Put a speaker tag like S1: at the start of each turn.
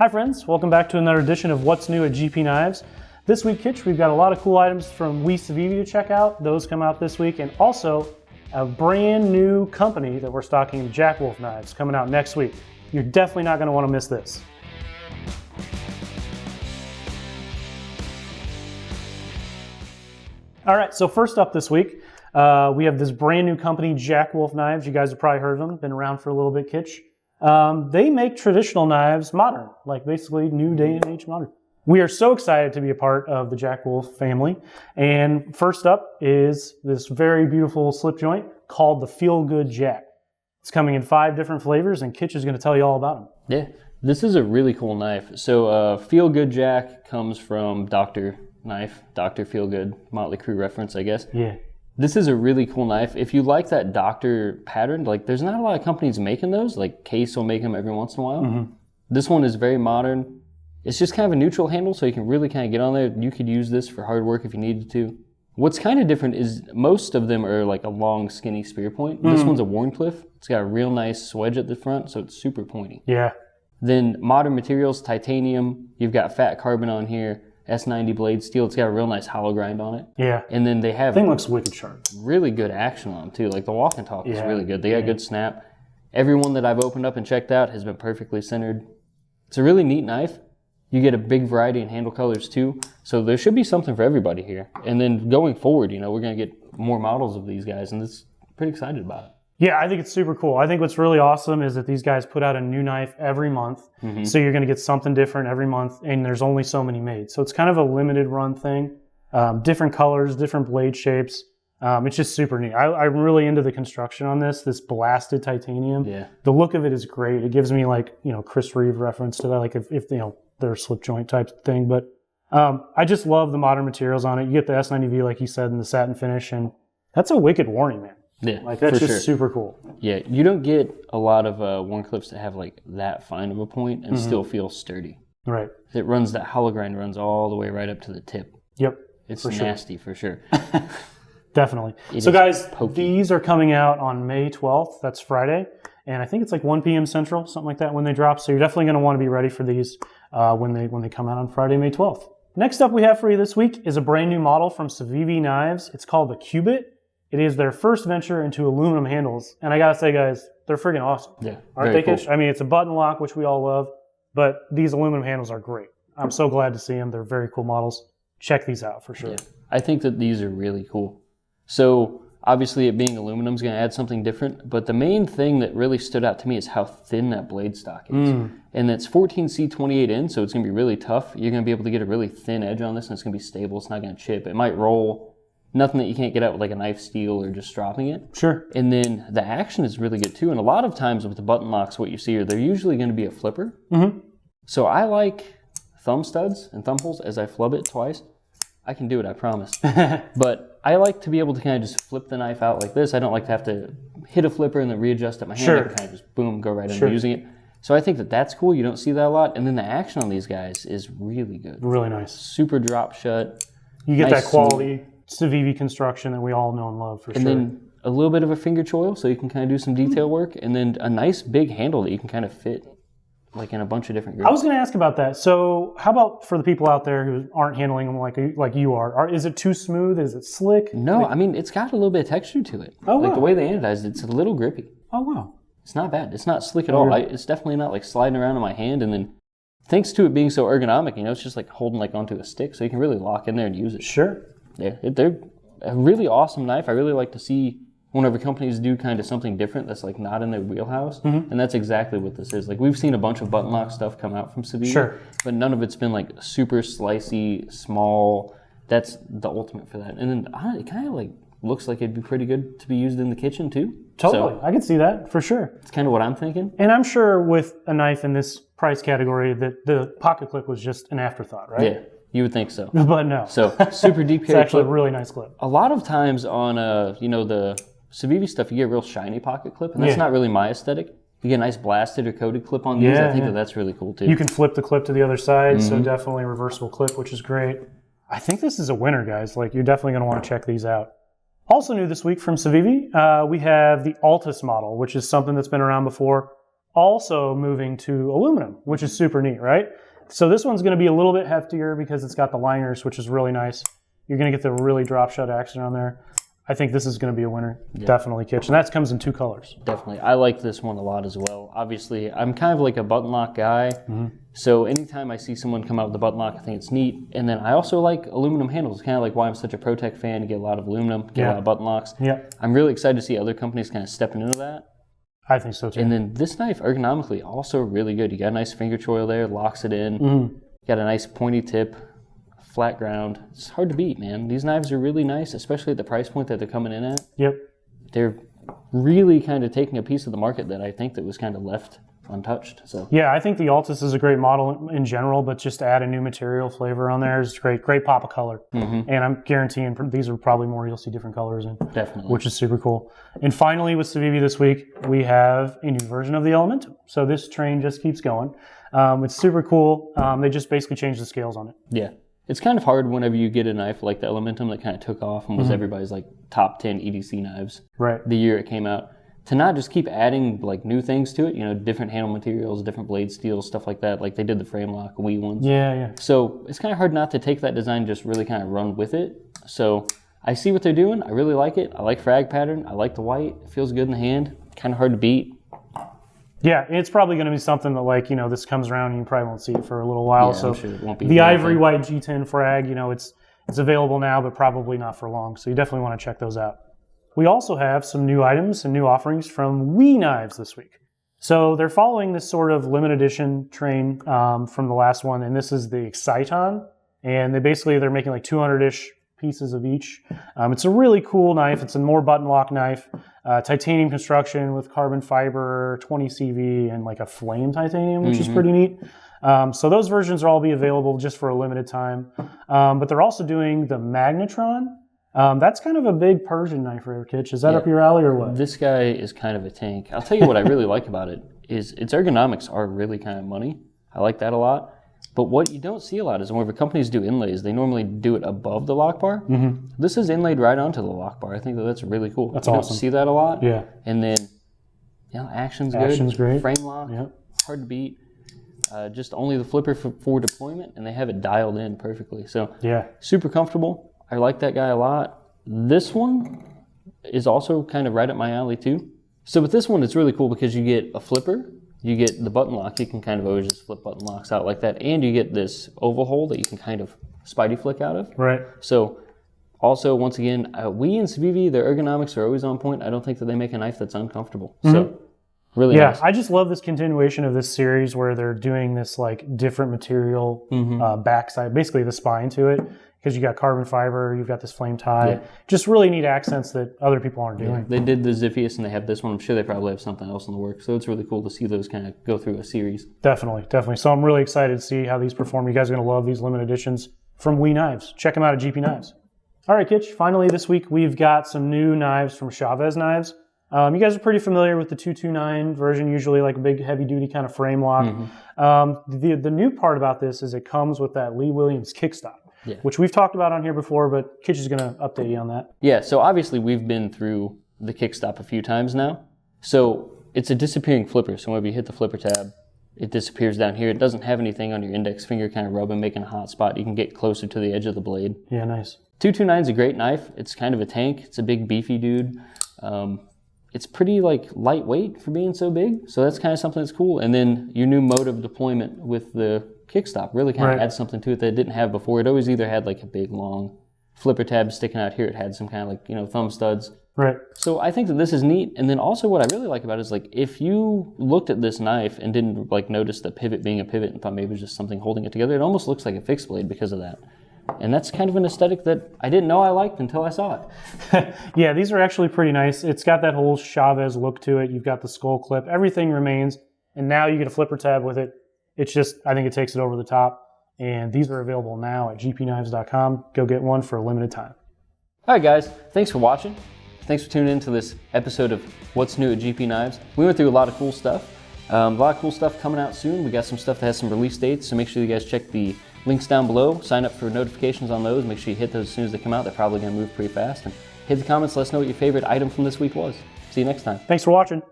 S1: Hi friends, welcome back to another edition of What's New at GP Knives. This week, Kitch, we've got a lot of cool items from Civivi to check out. Those come out this week, and also a brand new company that we're stocking, Jack Wolf knives, coming out next week. You're definitely not going to want to miss this. All right, so first up this week, we have this brand new company, Jack Wolf Knives. You guys have probably heard of them, been around for a little bit, Kitch. They make traditional knives modern, like basically new day and age modern. We are so excited to be a part of the Jack Wolf family. And first up is this very beautiful slip joint called the Feel Good Jack. It's coming in 5 different flavors, and Kitch is going to tell you all about them.
S2: Yeah, this is a really cool knife. So Feel Good Jack comes from Dr. Knife, Dr. Feel Good, Motley Crue reference, I guess.
S1: Yeah.
S2: This is a really cool knife. If you like that doctor pattern, like there's not a lot of companies making those. Like Case will make them every once in a while. Mm-hmm. This one is very modern. It's just kind of a neutral handle, so you can really kind of get on there. You could use this for hard work if you needed to. What's kind of different is most of them are like a long, skinny spear point. Mm-hmm. This one's a Wharncliffe. It's got a real nice wedge at the front, so it's super pointy.
S1: Yeah.
S2: Then modern materials, titanium. You've got fat carbon on here. S90 blade steel. It's got a real nice hollow grind on it.
S1: Yeah.
S2: And then they have...
S1: The thing looks wicked sharp.
S2: Really good action on them, too. Like the walk and talk is really good. They got good snap. Every one that I've opened up and checked out has been perfectly centered. It's a really neat knife. You get a big variety in handle colors, too. So there should be something for everybody here. And then going forward, you know, we're going to get more models of these guys, and it's pretty excited about it.
S1: Yeah, I think it's super cool. I think what's really awesome is that these guys put out a new knife every month. Mm-hmm. So you're going to get something different every month, and there's only so many made. So it's kind of a limited run thing. Different colors, different blade shapes. It's just super neat. I'm really into the construction on this blasted titanium.
S2: Yeah.
S1: The look of it is great. It gives me like, you know, Chris Reeve reference to that, like if you know, they're a slip joint type thing. But I just love the modern materials on it. You get the S90V, like you said, and the satin finish, and that's a wicked warning, man.
S2: Yeah,
S1: like that's just super cool.
S2: Yeah, you don't get a lot of Wharncliffes that have like that fine of a point and still feel sturdy.
S1: Right.
S2: It runs, that hollow grind runs all the way right up to the tip.
S1: Yep.
S2: It's nasty for sure.
S1: Definitely. So guys, these are coming out on May 12th. That's Friday. And I think it's like 1 p.m. Central, something like that when they drop. So you're definitely going to want to be ready for these when they come out on Friday, May 12th. Next up we have for you this week is a brand new model from Civivi Knives. It's called the Qubit. It is their first venture into aluminum handles. And I gotta say, guys, they're freaking awesome.
S2: Yeah.
S1: Aren't they, Kitch? I mean, it's a button lock, which we all love, but these aluminum handles are great. I'm so glad to see them. They're very cool models. Check these out for sure. Yeah.
S2: I think that these are really cool. So obviously it being aluminum is going to add something different, but the main thing that really stood out to me is how thin that blade stock is. And it's 14C28N, so it's going to be really tough. You're going to be able to get a really thin edge on this, and it's going to be stable. It's not going to chip. It might roll. Nothing that you can't get out with like a knife steel or just dropping it.
S1: Sure.
S2: And then the action is really good too. And a lot of times with the button locks, what you see are they're usually going to be a flipper. Mm-hmm. So I like thumb studs and thumb holes as I flub it twice. I can do it, I promise. But I like to be able to kind of just flip the knife out like this. I don't like to have to hit a flipper and then readjust it. My hand, I can kind of just boom, go right into using it. So I think that that's cool. You don't see that a lot. And then the action on these guys is really good.
S1: Really nice.
S2: Super drop shut.
S1: You get that quality Civivi construction that we all know and love for sure.
S2: And then a little bit of a finger choil so you can kind of do some detail work. And then a nice big handle that you can kind of fit like in a bunch of different grips.
S1: I was going to ask about that. So how about for the people out there who aren't handling them like you are? Is it too smooth? Is it slick?
S2: No, I mean, it's got a little bit of texture to it.
S1: Oh,
S2: like the way they anodized it, it's a little grippy.
S1: Oh, wow.
S2: It's not bad. It's not slick at all. It's definitely not like sliding around in my hand. And then thanks to it being so ergonomic, you know, it's just like holding like onto a stick so you can really lock in there and use it.
S1: Sure.
S2: Yeah, they're a really awesome knife. I really like to see whenever companies do kind of something different that's like not in their wheelhouse. Mm-hmm. And that's exactly what this is. Like we've seen a bunch of button lock stuff come out from Civivi, but none of it's been like super slicey, small. That's the ultimate for that. And then it kind of like looks like it'd be pretty good to be used in the kitchen too.
S1: Totally. So, I can see that for sure.
S2: It's kind of what I'm thinking.
S1: And I'm sure with a knife in this price category that the pocket clip was just an afterthought, right?
S2: Yeah. You would think so.
S1: But no.
S2: So super deep
S1: carry. It's actually a really nice clip.
S2: A lot of times on the Civivi stuff, you get a real shiny pocket clip, and that's not really my aesthetic. You get a nice blasted or coated clip on these. I think that's really cool too.
S1: You can flip the clip to the other side, so definitely a reversible clip, which is great. I think this is a winner, guys. Like you're definitely going to want to check these out. Also new this week from Civivi, we have the Altus model, which is something that's been around before. also moving to aluminum, which is super neat, right? So this one's going to be a little bit heftier because it's got the liners, which is really nice. You're going to get the really drop shot action on there. I think this is going to be a winner. Yeah. Definitely, Kitch. And that comes in 2 colors.
S2: Definitely. I like this one a lot as well. Obviously, I'm kind of like a button lock guy. So anytime I see someone come out with a button lock, I think it's neat. And then I also like aluminum handles. Kind of like why I'm such a ProTech fan. You get a lot of aluminum, get a lot of button locks.
S1: Yeah.
S2: I'm really excited to see other companies kind of stepping into that.
S1: I think so too.
S2: And then this knife, ergonomically, also really good. You got a nice finger choil there, locks it in. Got a nice pointy tip. Flat ground. It's hard to beat, man. These knives are really nice, especially at the price point that they're coming in at.
S1: Yep.
S2: They're really kind of taking a piece of the market that I think that was kind of left untouched. So
S1: yeah, I think the Altus is a great model in general, but just to add a new material flavor on there is great. Great pop of color. And I'm guaranteeing these are probably more you'll see different colors in.
S2: Definitely.
S1: Which is super cool. And finally with Civivi this week, we have a new version of the Elementum. So this train just keeps going. It's super cool. They just basically changed the scales on it.
S2: Yeah. It's kind of hard whenever you get a knife like the Elementum that kind of took off and was everybody's like top 10 EDC knives the year it came out, to not just keep adding like new things to it, you know, different handle materials, different blade steels, stuff like that, like they did the frame lock Wii ones.
S1: Yeah.
S2: So it's kind of hard not to take that design, just really kind of run with it. So I see what they're doing. I really like it. I like Frag pattern. I like the white. It feels good in the hand. Kind of hard to beat.
S1: Yeah, it's probably going to be something that, like, you know, this comes around and you probably won't see it for a little while.
S2: Yeah,
S1: so
S2: I'm sure it won't be
S1: the Ivory White G10 Frag, you know, it's available now, but probably not for long. So you definitely want to check those out. We also have some new items and new offerings from Wii Knives this week. So they're following this sort of limited edition train from the last one, and this is the Exciton. And they're making like 200-ish pieces of each. It's a really cool knife. It's a more button lock knife. Titanium construction with carbon fiber, 20 CV, and like a flame titanium, which is pretty neat. So those versions will all be available just for a limited time. But they're also doing the Magnetron. That's kind of a big Persian knife for Kitch. Is that up your alley or what?
S2: This guy is kind of a tank. I'll tell you what I really like about it is its ergonomics are really kind of money. I like that a lot. But what you don't see a lot is whenever companies do inlays, they normally do it above the lock bar. This is inlaid right onto the lock bar. I think that's really cool.
S1: That's
S2: you
S1: awesome.
S2: Don't see that a lot.
S1: Yeah.
S2: And then, you know, action's good.
S1: Action's great.
S2: Frame lock, hard to beat. Just only the flipper for deployment, and they have it dialed in perfectly. So
S1: yeah,
S2: super comfortable. I like that guy a lot. This one is also kind of right up my alley too. So with this one, it's really cool because you get a flipper. You get the button lock. You can kind of always just flip button locks out like that. And you get this oval hole that you can kind of spidey flick out of.
S1: Right.
S2: So also, once again, Wii and Civivi, their ergonomics are always on point. I don't think that they make a knife that's uncomfortable. So really nice.
S1: I just love this continuation of this series where they're doing this like different material backside, basically the spine to it. Because you got carbon fiber, you've got this flame tie. Just really neat accents that other people aren't doing.
S2: They did the Ziphius and they have this one. I'm sure they probably have something else in the works. So it's really cool to see those kind of go through a series.
S1: Definitely. So I'm really excited to see how these perform. You guys are going to love these limited editions from Wii Knives. Check them out at GP Knives. All right, Kitch. Finally, this week we've got some new knives from Chaves Knives. You guys are pretty familiar with the 229 version, usually like a big heavy-duty kind of frame lock. The new part about this is it comes with that Lee Williams KICKSTOP. Which we've talked about on here before, but Kitch is going to update you on that.
S2: Yeah, so obviously we've been through the KICKSTOP a few times now. So it's a disappearing flipper. So whenever you hit the flipper tab, it disappears down here. It doesn't have anything on your index finger kind of rubbing, making a hot spot. You can get closer to the edge of the blade.
S1: Yeah, nice.
S2: 229 is a great knife. It's kind of a tank. It's a big, beefy dude. It's pretty like lightweight for being so big. So that's kind of something that's cool. And then your new mode of deployment with the KICKSTOP really kind of adds something to it that it didn't have before. It always either had like a big long flipper tab sticking out here. It had some kind of like, you know, thumb studs.
S1: Right.
S2: So I think that this is neat. And then also what I really like about it is like if you looked at this knife and didn't like notice the pivot being a pivot and thought maybe it was just something holding it together, it almost looks like a fixed blade because of that. And that's kind of an aesthetic that I didn't know I liked until I saw it.
S1: Yeah, these are actually pretty nice. It's got that whole Chaves look to it. You've got the skull clip. Everything remains. And now you get a flipper tab with it. It's just, I think it takes it over the top. And these are available now at gpknives.com. Go get one for a limited time.
S2: All right, guys. Thanks for watching. Thanks for tuning in to this episode of What's New at GP Knives. We went through a lot of cool stuff. A lot of cool stuff coming out soon. We got some stuff that has some release dates, so make sure you guys check the links down below. Sign up for notifications on those. Make sure you hit those as soon as they come out. They're probably going to move pretty fast. And hit the comments. Let us know what your favorite item from this week was. See you next time.
S1: Thanks for watching.